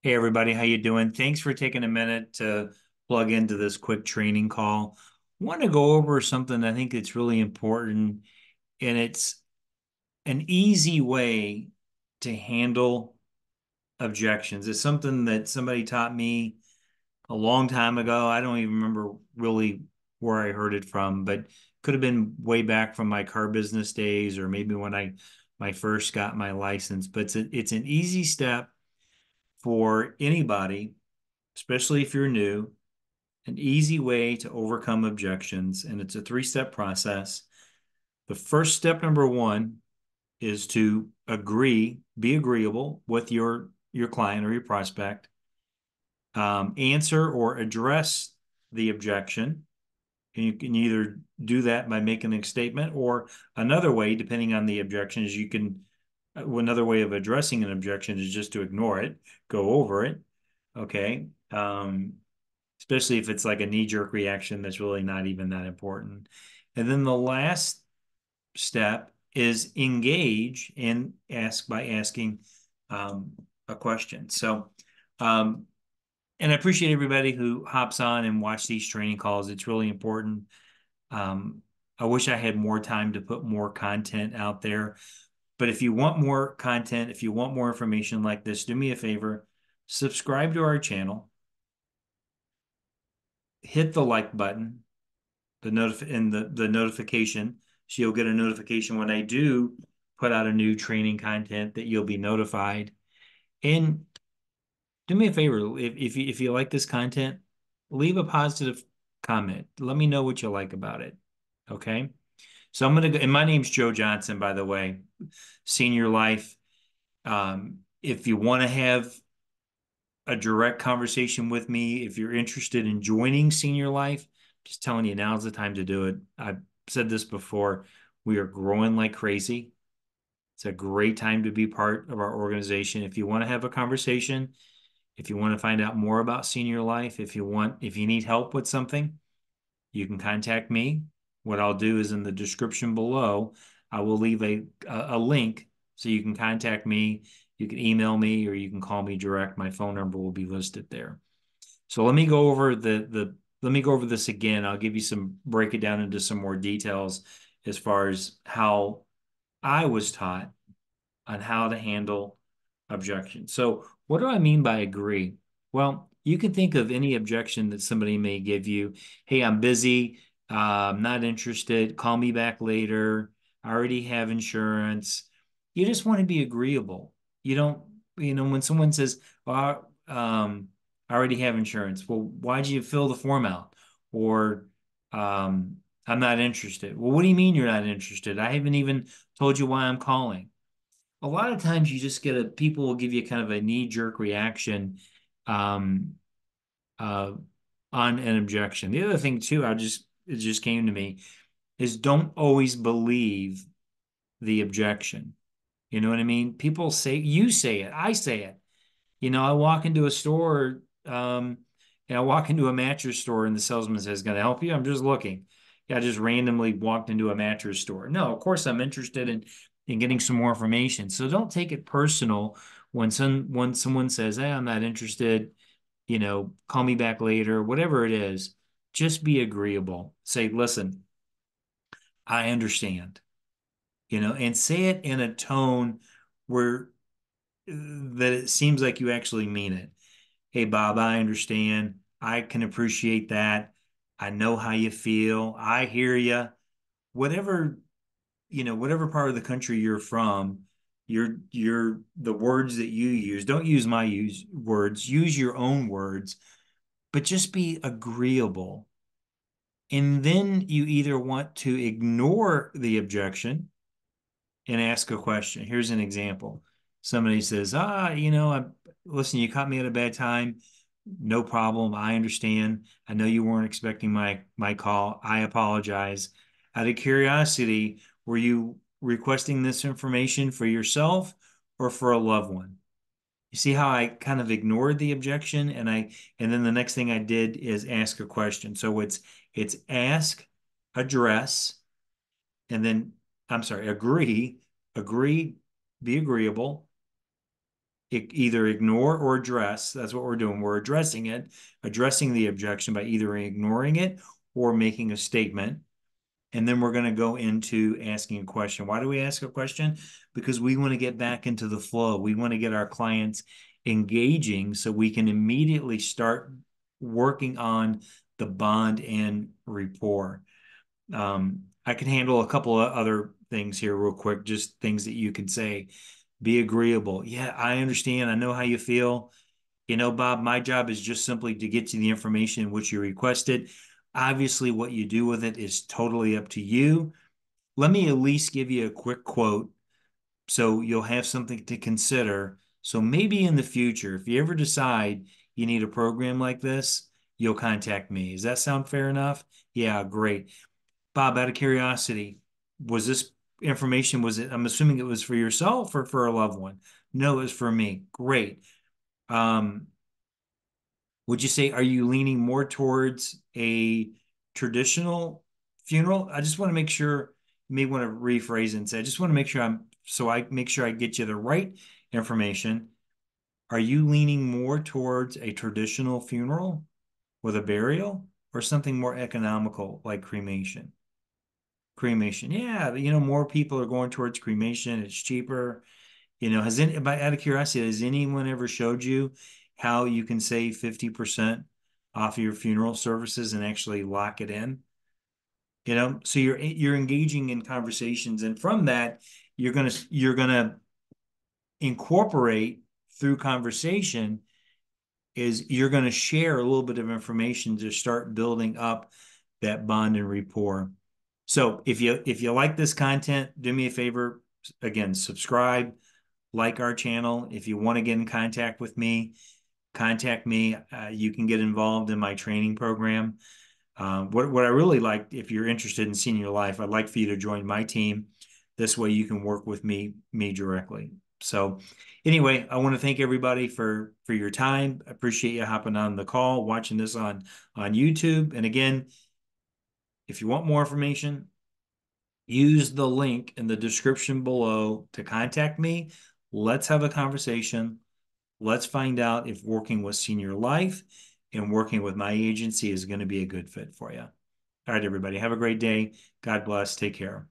Hey everybody, how you doing? Thanks for taking a minute to plug into this quick training call. Want to go over something I think that's really important, and it's an easy way to handle objections. It's something that somebody taught me a long time ago. I don't even remember really where I heard it from, but could have been way back from my car business days or maybe when I first got my license. But it's an easy step for anybody, especially if you're new, an easy way to overcome objections. And it's a three-step process. The first step, number one, is to be agreeable with your client or your prospect, answer or address the objection. And you can either do that by making a statement, or another way, depending on the objection, is another way of addressing an objection is just to ignore it, go over it. Okay. Especially if it's like a knee-jerk reaction that's really not even that important. And then the last step is engage and ask by asking um, a question. Um, and I appreciate everybody who hops on and watch these training calls. It's really important. Um, I wish I had more time to put more content out there. But if you want more content, if you want more information like this, do me a favor, subscribe to our channel, hit the like button, the notification, so you'll get a notification when I do put out a new training content, that you'll be notified. And do me a favor, if you like this content, leave a positive comment. Let me know what you like about it. Okay. So I'm gonna go, and my name's Joe Johnson, by the way, Senior Life. If you want to have a direct conversation with me, if you're interested in joining Senior Life, just telling you, now's the time to do it. I've said this before. We are growing like crazy. It's a great time to be part of our organization. If you want to have a conversation, if you want to find out more about Senior Life, if you need help with something, you can contact me. What I'll do is, in the description below, I will leave a link so you can contact me. You can email me or you can call me direct. My phone number will be listed there. So let me go over this again. I'll give you break it down into some more details as far as how I was taught on how to handle objection. So, what do I mean by agree? Well, you can think of any objection that somebody may give you. Hey, I'm busy. I'm not interested. Call me back later. I already have insurance. You just want to be agreeable. You don't, when someone says, well, I already have insurance. Well, why'd you fill the form out? Or, I'm not interested. Well, what do you mean you're not interested? I haven't even told you why I'm calling. A lot of times you just get people will give you kind of a knee-jerk reaction um, uh, on an objection. The other thing too, it just came to me, is don't always believe the objection. You know what I mean? People say, you say it, I say it. I walk into a store, and I walk into a mattress store and the salesman says, "Can I help you?" I'm just looking. Yeah, I just randomly walked into a mattress store. No, of course I'm interested in getting some more information. So don't take it personal when someone says, "Hey, I'm not interested, call me back later," whatever it is. Just be agreeable. Say, "Listen, I understand," and say it in a tone where that it seems like you actually mean it. Hey, Bob, I understand. I can appreciate that. I know how you feel. I hear you. Whatever, whatever part of the country you're from, the words that you use, don't use words, use your own words, but just be agreeable. And then you either want to ignore the objection and ask a question. Here's an example. Somebody says, listen, you caught me at a bad time. No problem. I understand. I know you weren't expecting my call. I apologize. Out of curiosity, were you requesting this information for yourself or for a loved one? You see how I kind of ignored the objection, and then the next thing I did is ask a question. So it's ask, address, and then, I'm sorry, agree, be agreeable, either ignore or address. That's what we're doing. We're addressing it, addressing the objection by either ignoring it or making a statement. And then we're going to go into asking a question. Why do we ask a question? Because we want to get back into the flow. We want to get our clients engaging so we can immediately start working on the bond and rapport. I can handle a couple of other things here real quick, just things that you can say. Be agreeable. Yeah, I understand. I know how you feel. Bob, my job is just simply to get you the information which you requested. Obviously, what you do with it is totally up to you. Let me at least give you a quick quote so you'll have something to consider. So maybe in the future, if you ever decide you need a program like this, you'll contact me. Does that sound fair enough? Yeah, great. Bob, out of curiosity, was this information, I'm assuming it was for yourself or for a loved one? No, it was for me. Great. Um, would you say, are you leaning more towards a traditional funeral? I just want to make sure, you may want to rephrase and say, I just want to make sure I make sure I get you the right information. Are you leaning more towards a traditional funeral with a burial or something more economical like cremation? Cremation. Yeah, more people are going towards cremation. It's cheaper. Out of curiosity, has anyone ever showed you how you can save 50% off of your funeral services and actually lock it in? So you're engaging in conversations, and from that, you're gonna incorporate through conversation is you're going to share a little bit of information to start building up that bond and rapport. So if you like this content, do me a favor, again, subscribe, like our channel. If you want to get in contact with me, contact me. You can get involved in my training program. What I really like, if you're interested in senior life, I'd like for you to join my team. This way you can work with me directly. So anyway, I want to thank everybody for your time. I appreciate you hopping on the call, watching this on YouTube. And again, if you want more information, use the link in the description below to contact me. Let's have a conversation. Let's find out if working with Senior Life and working with my agency is going to be a good fit for you. All right, everybody. Have a great day. God bless. Take care.